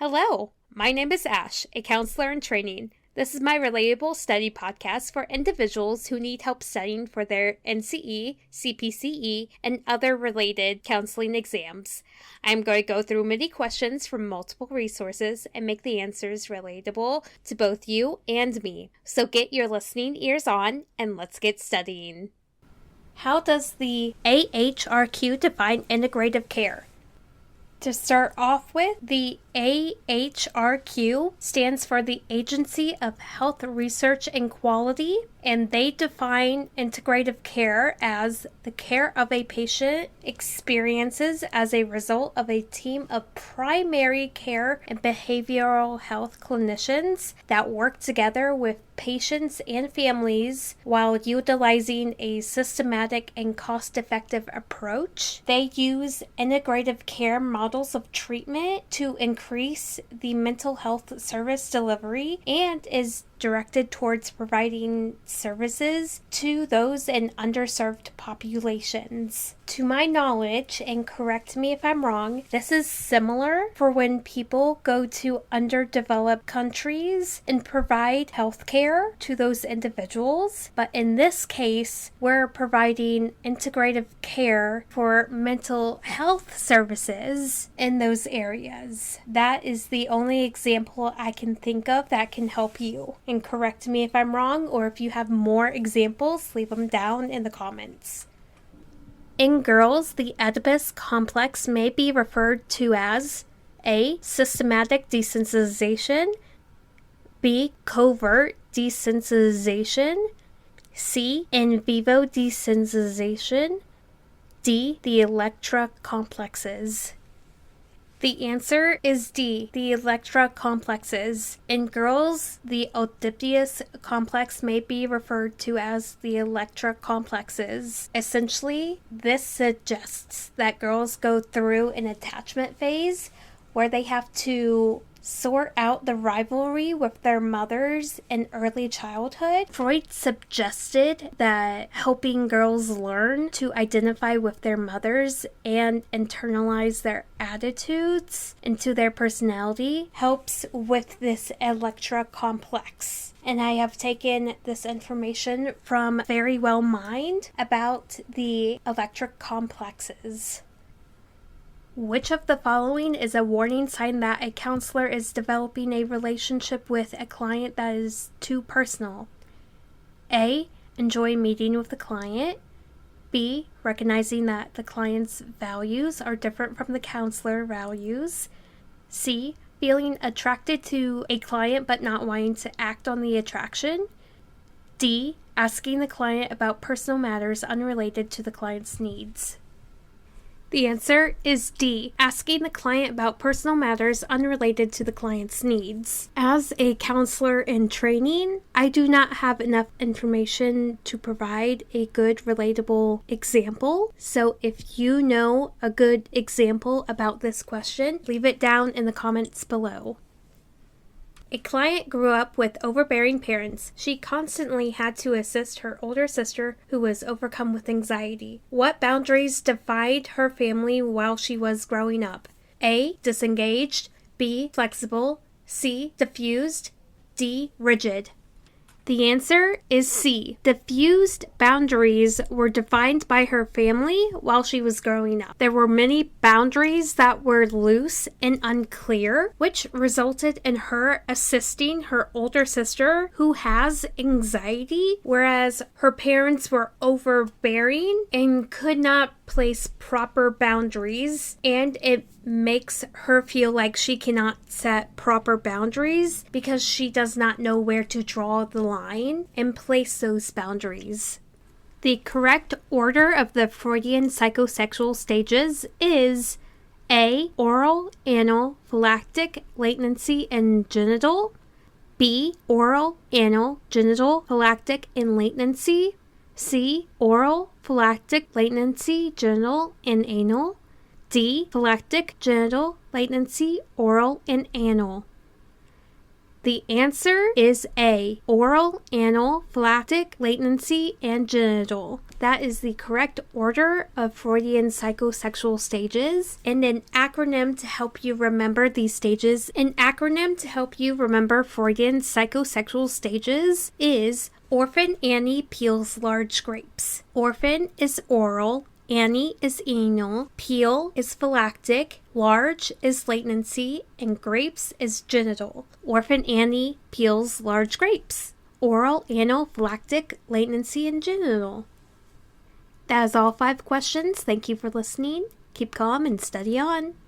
Hello, my name is Ash, a counselor in training. This is my Relatable study podcast for individuals who need help studying for their NCE, CPCE, and other related counseling exams. I'm going to go through many questions from multiple resources and make the answers relatable to both you and me. So get your listening ears on and let's get studying. How does the AHRQ define integrative care? To start off with, the AHRQ stands for the Agency of Health Research and Quality, and they define integrative care as the care of a patient experiences as a result of a team of primary care and behavioral health clinicians that work together with patients and families while utilizing a systematic and cost-effective approach. They use integrative care models of treatment to increase the mental health service delivery and is directed towards providing services to those in underserved populations. To my knowledge, and correct me if I'm wrong, this is similar for when people go to underdeveloped countries and provide health care to those individuals. But in this case, we're providing integrative care for mental health services in those areas. That is the only example I can think of that can help you. And correct me if I'm wrong, or if you have more examples, leave them down in the comments. In girls, the Oedipus complex may be referred to as A. Systematic desensitization, B. Covert desensitization, C. In vivo desensitization, D. The Electra complexes. The answer is D, the Electra complexes. In girls, the Oedipus complex may be referred to as the Electra complexes. Essentially, this suggests that girls go through an attachment phase where they have to sort out the rivalry with their mothers in early childhood. Freud suggested that helping girls learn to identify with their mothers and internalize their attitudes into their personality helps with this Electra complex. And I have taken this information from Very Well Mind about the electric complexes. Which of the following is a warning sign that a counselor is developing a relationship with a client that is too personal? A. Enjoy meeting with the client. B. Recognizing that the client's values are different from the counselor values. C. Feeling attracted to a client but not wanting to act on the attraction. D. Asking the client about personal matters unrelated to the client's needs. The answer is D, asking the client about personal matters unrelated to the client's needs. As a counselor in training, I do not have enough information to provide a good relatable example. So if you know a good example about this question, leave it down in the comments below. A client grew up with overbearing parents. She constantly had to assist her older sister who was overcome with anxiety. What boundaries defined her family while she was growing up? A. Disengaged. B. Flexible. C. Diffused. D. Rigid. The answer is C. Diffused boundaries were defined by her family while she was growing up. There were many boundaries that were loose and unclear, which resulted in her assisting her older sister who has anxiety, whereas her parents were overbearing and could not place proper boundaries, and it makes her feel like she cannot set proper boundaries because she does not know where to draw the line and place those boundaries. The correct order of the Freudian psychosexual stages is A. Oral, anal, phylactic, latency, and genital. B. Oral, anal, genital, phylactic, and latency. C. Oral, phylactic, latency, genital, and anal. D. Phylactic, genital, latency, oral, and anal. The answer is A. Oral, anal, phylactic, latency, and genital. that is the correct order of Freudian psychosexual stages. And an acronym to help you remember these stages, an acronym to help you remember Freudian psychosexual stages is Orphan Annie peels large grapes. Orphan is oral, Annie is anal, peel is phylactic, large is latency, and grapes is genital. Orphan Annie peels large grapes. Oral, anal, phylactic, latency, and genital. That is all 5 questions. Thank you for listening. Keep calm and study on.